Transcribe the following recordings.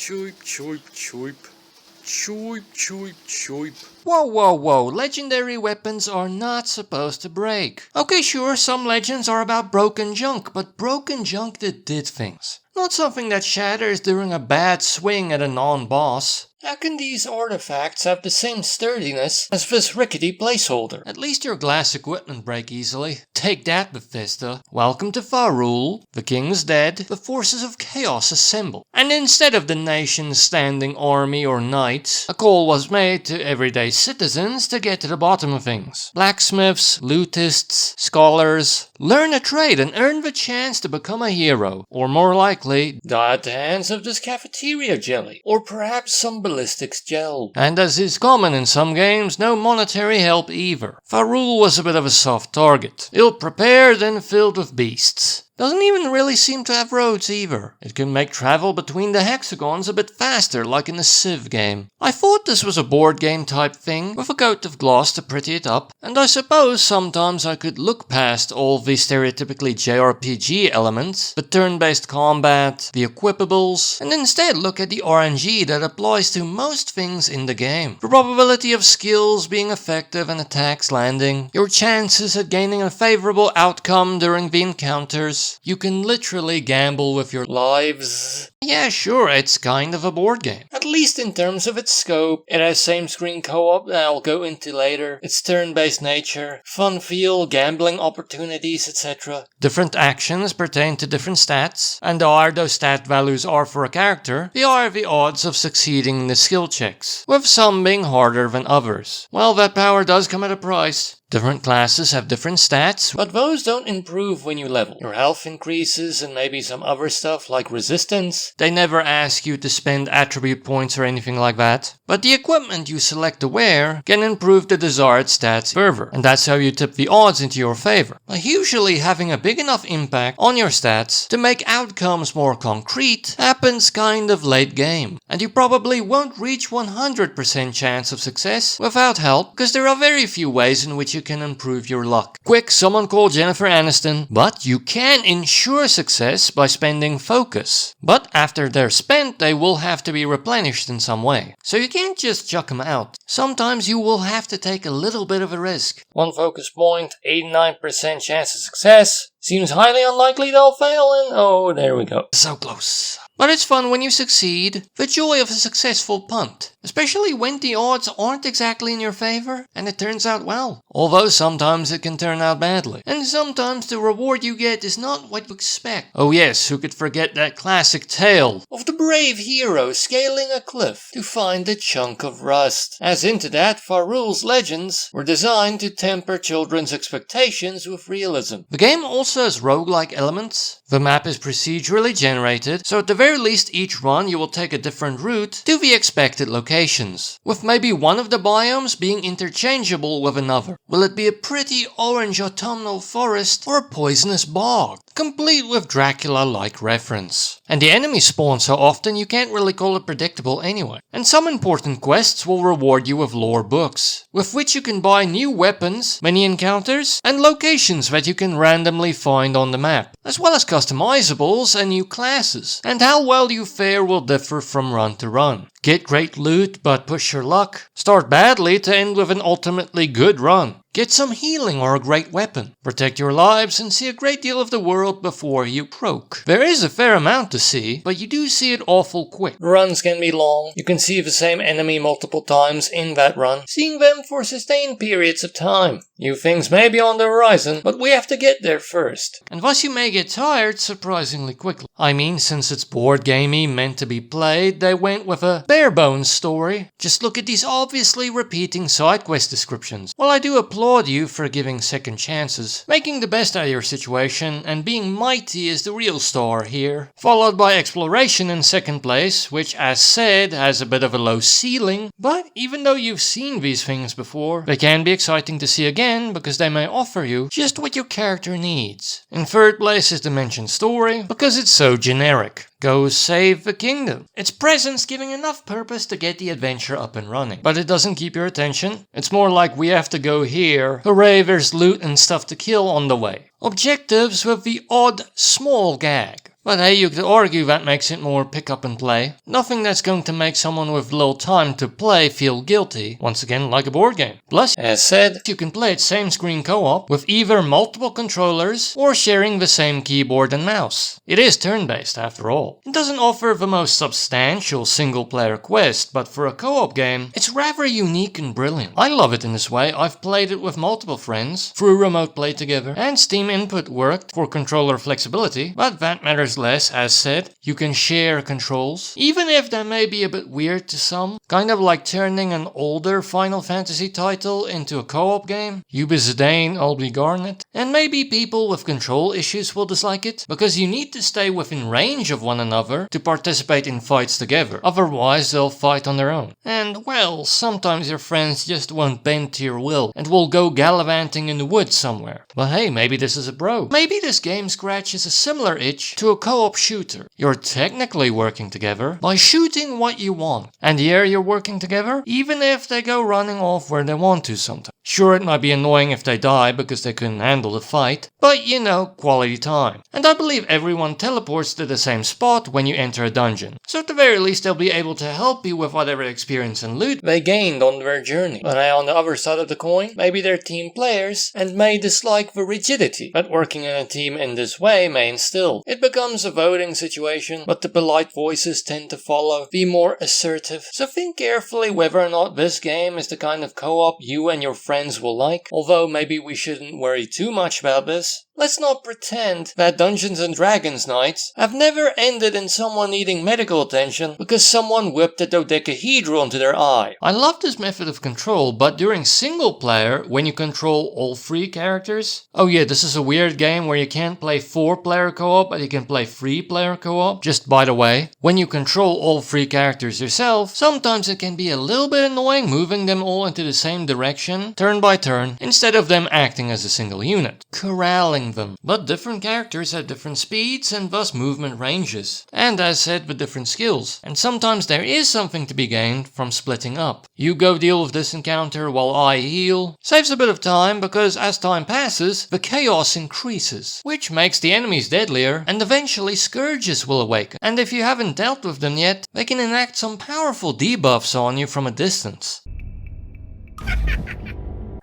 Choip, choip, choip. Choip, choip, choip. Whoa, legendary weapons are not supposed to break. Okay, sure, some legends are about broken junk, but broken junk that did things. Not something that shatters during a bad swing at a non-boss. How can these artifacts have the same sturdiness as this rickety placeholder? At least your glass equipment break easily. Take that, Bethesda. Welcome to Farul. The king is dead. The forces of chaos assemble. And instead of the nation's standing army or knights, a call was made to everyday citizens to get to the bottom of things. Blacksmiths, lootists, scholars. Learn a trade and earn the chance to become a hero. Or more likely, die at the hands of this cafeteria jelly. Or perhaps some ballistics gel. And as is common in some games, no monetary help either. Farul was a bit of a soft target. Ill-prepared and filled with beasts. Doesn't even really seem to have roads either. It can make travel between the hexagons a bit faster, like in a Civ game. I thought this was a board game type thing, with a coat of gloss to pretty it up, and I suppose sometimes I could look past all the stereotypically jrpg elements, the turn-based combat, the equipables, and instead look at the RNG that applies to most things in the game. The probability of skills being effective and attacks landing, your chances at gaining a favorable outcome during the encounters. You can literally gamble with your lives. Yeah, sure, it's kind of a board game. At least in terms of its scope. It has same-screen co-op that I'll go into later. Its turn-based nature, fun feel, gambling opportunities, etc. Different actions pertain to different stats, and the higher those stat values are for a character, the higher the odds of succeeding in the skill checks, with some being harder than others. Well, that power does come at a price. Different classes have different stats, but those don't improve when you level. Your health increases and maybe some other stuff like resistance. They never ask you to spend attribute points or anything like that. But the equipment you select to wear can improve the desired stats further, and that's how you tip the odds into your favor. By usually having a big enough impact on your stats to make outcomes more concrete happens kind of late game. And you probably won't reach 100% chance of success without help, because there are very few ways in which you can improve your luck. Quick, someone call Jennifer Aniston. But you can ensure success by spending focus. But after they're spent, they will have to be replenished in some way. So you can't just chuck them out. Sometimes you will have to take a little bit of a risk. One focus point, 89% chance of success. Seems highly unlikely they'll fail, and oh, there we go. So close. But it's fun when you succeed. The joy of a successful punt. Especially when the odds aren't exactly in your favor, and it turns out well. Although sometimes it can turn out badly. And sometimes the reward you get is not what you expect. Oh yes, who could forget that classic tale of the brave hero scaling a cliff to find a chunk of rust. As into that, Farul's legends were designed to temper children's expectations with realism. The game also has roguelike elements. The map is procedurally generated, so at the very least each run you will take a different route to the expected locations, with maybe one of the biomes being interchangeable with another. Will it be a pretty orange autumnal forest or a poisonous bog? Complete with Dracula-like reference. And the enemies spawn so often you can't really call it predictable anyway. And some important quests will reward you with lore books, with which you can buy new weapons, many encounters, and locations that you can randomly find on the map, as well as customizables and new classes. And how well you fare will differ from run to run. Get great loot but push your luck. Start badly to end with an ultimately good run. Get some healing or a great weapon. Protect your lives and see a great deal of the world before you croak. There is a fair amount to see, but you do see it awful quick. Runs can be long. You can see the same enemy multiple times in that run, seeing them for sustained periods of time. New things may be on the horizon, but we have to get there first. And thus you may get tired surprisingly quickly. I mean, since it's board gamey, meant to be played, they went with a bare bones story. Just look at these obviously repeating side quest descriptions. Well, I do applaud you for giving second chances, making the best out of your situation, and being mighty is the real star here. Followed by exploration in second place, which as said has a bit of a low ceiling, but even though you've seen these things before, they can be exciting to see again because they may offer you just what your character needs. In third place is Dimension Story, because it's so generic. Go save the kingdom. Its presence giving enough purpose to get the adventure up and running. But it doesn't keep your attention. It's more like we have to go here. Hooray, there's loot and stuff to kill on the way. Objectives with the odd small gag. But hey, you could argue that makes it more pick up and play. Nothing that's going to make someone with little time to play feel guilty, once again like a board game. Plus, as said, you can play it same screen co-op with either multiple controllers or sharing the same keyboard and mouse. It is turn-based after all. It doesn't offer the most substantial single-player quest, but for a co-op game, it's rather unique and brilliant. I love it in this way. I've played it with multiple friends through remote play together, and Steam input worked for controller flexibility, but that matters less. As said, you can share controls, even if that may be a bit weird to some, kind of like turning an older Final Fantasy title into a co-op game. You be Zidane, I'll be Garnet, and maybe people with control issues will dislike it, because you need to stay within range of one another to participate in fights together, otherwise they'll fight on their own. And well, sometimes your friends just won't bend to your will and will go gallivanting in the woods somewhere. But hey, maybe this is a bro. Maybe this game scratches a similar itch to a co-op shooter. You're technically working together by shooting what you want. And yeah, you're working together even if they go running off where they want to sometimes. Sure, it might be annoying if they die because they couldn't handle the fight, but you know, quality time. And I believe everyone teleports to the same spot when you enter a dungeon, so at the very least they'll be able to help you with whatever experience and loot they gained on their journey. But on the other side of the coin, maybe they're team players and may dislike the rigidity that working in a team in this way may instill. It becomes a voting situation, but the polite voices tend to follow, be more assertive. So think carefully whether or not this game is the kind of co-op you and your friends will like, although maybe we shouldn't worry too much about this. Let's not pretend that Dungeons and Dragons nights have never ended in someone needing medical attention because someone whipped a dodecahedral into their eye. I love this method of control, but during single player, when you control all 3 characters... Oh yeah, this is a weird game where you can't play 4-player co-op, but you can play 3-player co-op. Just by the way, when you control all 3 characters yourself, sometimes it can be a little bit annoying moving them all into the same direction, turn by turn, instead of them acting as a single unit. Corralling them. But different characters have different speeds and thus movement ranges, and as said with different skills, and sometimes there is something to be gained from splitting up. You go deal with this encounter while I heal. Saves a bit of time because as time passes, the chaos increases, which makes the enemies deadlier, and eventually scourges will awaken, and if you haven't dealt with them yet, they can enact some powerful debuffs on you from a distance.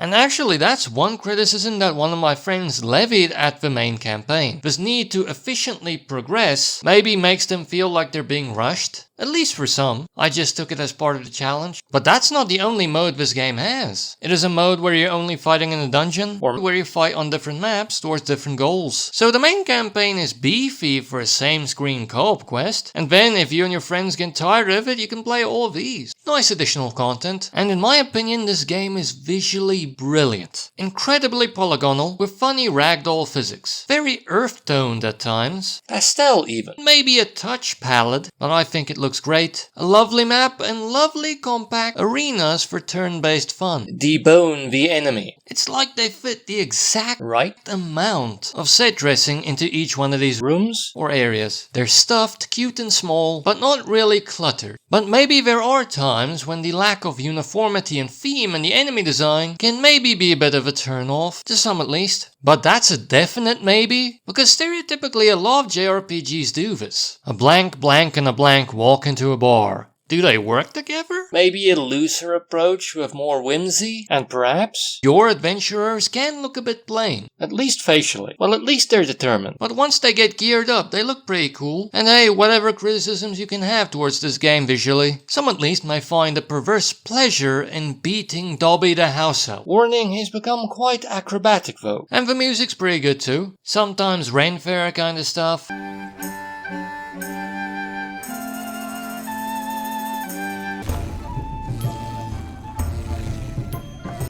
And actually that's one criticism that one of my friends levied at the main campaign. This need to efficiently progress maybe makes them feel like they're being rushed. At least for some. I just took it as part of the challenge. But that's not the only mode this game has. It is a mode where you're only fighting in a dungeon, or where you fight on different maps towards different goals. So the main campaign is beefy for a same screen co-op quest, and then if you and your friends get tired of it, you can play all of these. Nice additional content, and in my opinion this game is visually brilliant. Incredibly polygonal, with funny ragdoll physics. Very earth-toned at times. Pastel even. Maybe a touch pallid, but I think it looks great. A lovely map and lovely compact arenas for turn-based fun. Debone the enemy. It's like they fit the exact right amount of set dressing into each one of these rooms or areas. They're stuffed, cute and small, but not really cluttered. But maybe there are times when the lack of uniformity and theme in the enemy design can maybe be a bit of a turn-off, to some at least. But that's a definite maybe, because stereotypically a lot of JRPGs do this. A blank blank and a blank walk into a bar. Do they work together? Maybe a looser approach with more whimsy, and perhaps your adventurers can look a bit plain, at least facially. Well, at least they're determined. But once they get geared up, they look pretty cool. And hey, whatever criticisms you can have towards this game visually, some at least may find a perverse pleasure in beating Dobby the Houseelf. Warning, he's become quite acrobatic though. And the music's pretty good too. Sometimes Ren-Fair kind of stuff.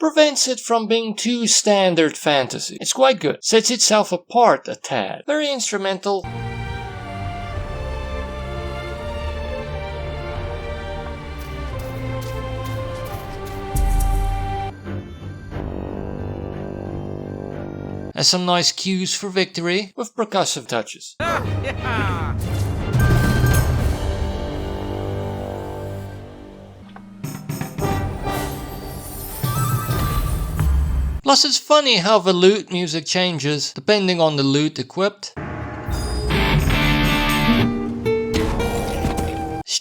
Prevents it from being too standard fantasy. It's quite good. Sets itself apart a tad. Very instrumental. Has some nice cues for victory with percussive touches. Plus it's funny how the loot music changes depending on the loot equipped.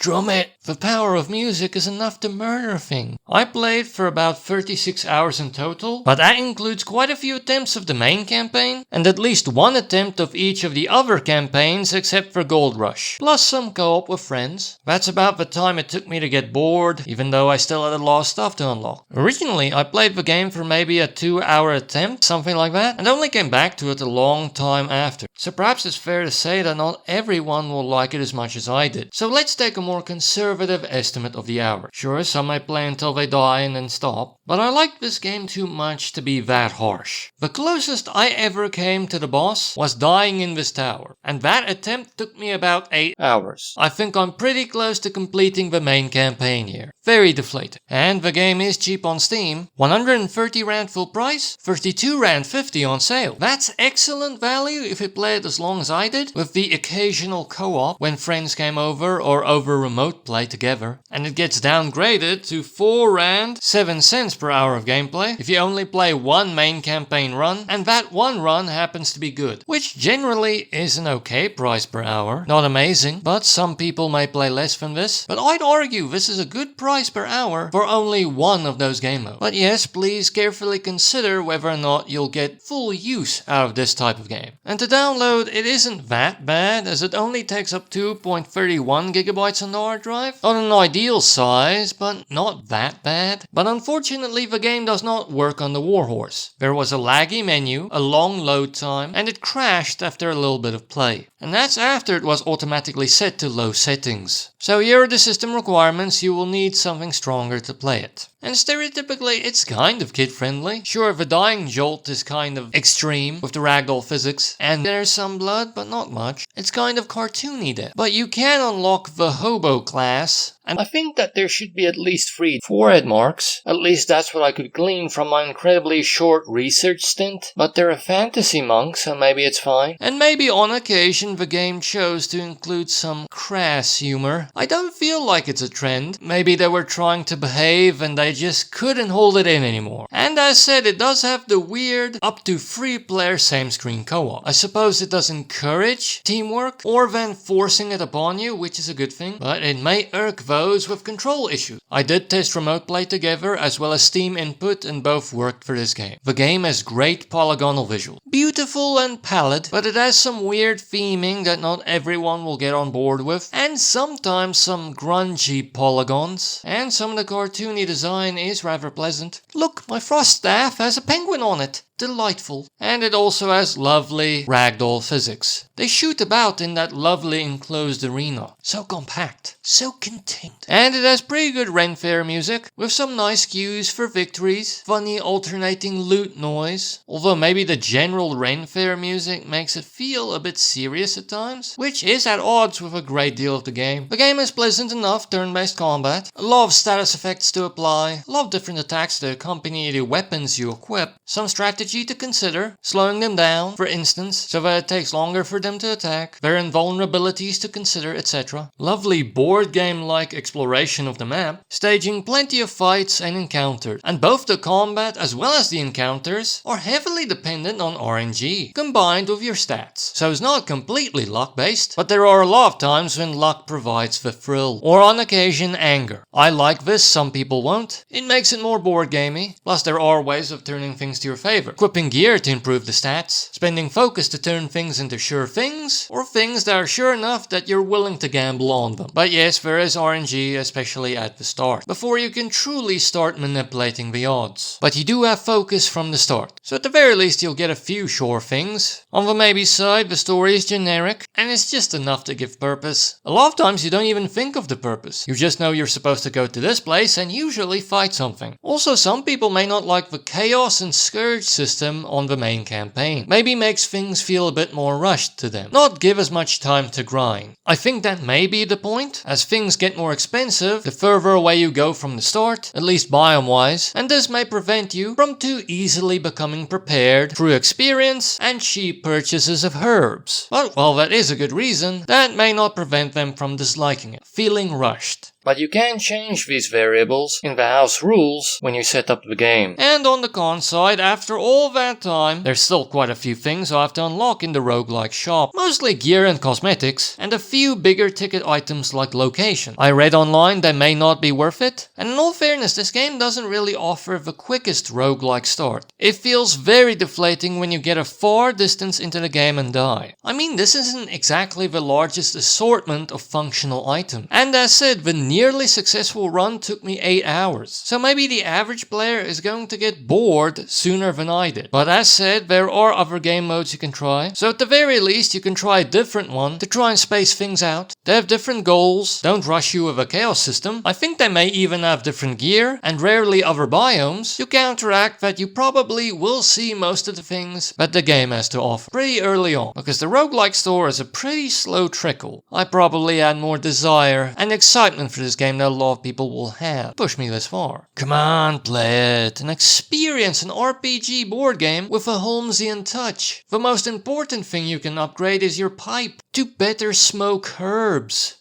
Strum it! The power of music is enough to murder things. I played for about 36 hours in total, but that includes quite a few attempts of the main campaign, and at least one attempt of each of the other campaigns except for Gold Rush, plus some co-op with friends. That's about the time it took me to get bored, even though I still had a lot of stuff to unlock. Originally, I played the game for maybe a 2-hour attempt, something like that, and only came back to it a long time after. So perhaps it's fair to say that not everyone will like it as much as I did. So let's take a more conservative estimate of the hour. Sure, some may play until they die and then stop, but I like this game too much to be that harsh. The closest I ever came to the boss was dying in this tower, and that attempt took me about 8 hours. I think I'm pretty close to completing the main campaign here. Very deflated. And the game is cheap on Steam. 130 Rand full price, 32 Rand 50 on sale. That's excellent value if you play it as long as I did, with the occasional co-op when friends came over or over remote play together. And it gets downgraded to 4 Rand 7 cents per hour of gameplay if you only play one main campaign run, and that one run happens to be good, which generally is an okay price per hour. Not amazing, but some people may play less than this. But I'd argue this is a good price per hour for only one of those game modes. But yes, please carefully consider whether or not you'll get full use out of this type of game. And to download, it isn't that bad, as it only takes up 2.31 gigabytes on the hard drive. Not an ideal size, but not that bad. But unfortunately, the game does not work on the Warhorse. There was a laggy menu, a long load time, and it crashed after a little bit of play. And that's after it was automatically set to low settings. So here are the system requirements. You will need something stronger to play it. And stereotypically, it's kind of kid-friendly. Sure, the dying jolt is kind of extreme with the Ragdoll physics, and there's some blood, but not much. It's kind of cartoony there. But you can unlock the Hobo class, and I think that there should be at least 3 forehead marks. At least that's what I could glean from my incredibly short research stint. But they're a fantasy monk, so maybe it's fine. And maybe on occasion the game chose to include some crass humor. I don't feel like it's a trend. Maybe they were trying to behave and they just couldn't hold it in anymore. And as said, it does have the weird up to 3-player same screen co-op. I suppose it does encourage teamwork or then forcing it upon you, which is a good thing, but it may irk those with control issues. I did test remote play together as well as Steam input, and both worked for this game. The game has great polygonal visuals. Beautiful and pallid, but it has some weird theming that not everyone will get on board with, and sometimes some grungy polygons, and some of the cartoony design is rather pleasant. Look, my frost staff has a penguin on it. Delightful. And it also has lovely ragdoll physics. They shoot about in that lovely enclosed arena. So compact, so contained. And it has pretty good Ren-Fair music, with some nice cues for victories, funny alternating lute noise, although maybe the general Ren-Fair music makes it feel a bit serious at times, which is at odds with a great deal of the game. The game is pleasant enough turn-based combat, a lot of status effects to apply, a lot of different attacks to accompany the weapons you equip, some strategy to consider, slowing them down, for instance, so that it takes longer for them to attack, their invulnerabilities to consider, etc. Lovely board game-like exploration of the map, staging plenty of fights and encounters, and both the combat as well as the encounters are heavily dependent on RNG, combined with your stats. So it's not completely luck-based, but there are a lot of times when luck provides the thrill, or on occasion anger. I like this, some people won't. It makes it more board gamey, plus there are ways of turning things to your favor. Equipping gear to improve the stats, spending focus to turn things into sure things, or things that are sure enough that you're willing to gamble on them. But yes, there is RNG, especially at the start, before you can truly start manipulating the odds. But you do have focus from the start, so at the very least you'll get a few sure things. On the maybe side, the story is generic, and it's just enough to give purpose. A lot of times you don't even think of the purpose. You just know you're supposed to go to this place and usually fight something. Also, some people may not like the chaos and scourge system on the main campaign. Maybe makes things feel a bit more rushed to them. Not give as much time to grind. I think that may be the point. As things get more expensive, the further away you go from the start, at least biome-wise, and this may prevent you from too easily becoming prepared through experience and cheap purchases of herbs. But while that is a good reason, that may not prevent them from disliking it, feeling rushed. But you can change these variables in the house rules when you set up the game. And on the con side, after all all that time, there's still quite a few things I have to unlock in the roguelike shop. Mostly gear and cosmetics, and a few bigger ticket items like location. I read online they may not be worth it, and in all fairness, this game doesn't really offer the quickest roguelike start. It feels very deflating when you get a far distance into the game and die. I mean, this isn't exactly the largest assortment of functional items. And as said, the nearly successful run took me 8 hours. So maybe the average player is going to get bored sooner than I did. But as said, there are other game modes you can try. So at the very least, you can try a different one to try and space things out. They have different goals, don't rush you with a chaos system. I think they may even have different gear, and rarely other biomes, to counteract that you probably will see most of the things that the game has to offer pretty early on, because the roguelike store is a pretty slow trickle. I probably had more desire and excitement for this game than a lot of people will have. Push me this far. Come on, play it and experience an RPG board game with a Holmesian touch. The most important thing you can upgrade is your pipe to better smoke herbs.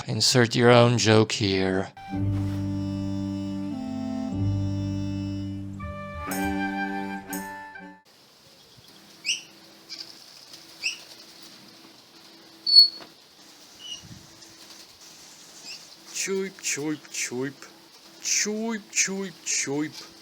Insert your own joke here. Choip, choip, choip. Choip, choip, choip.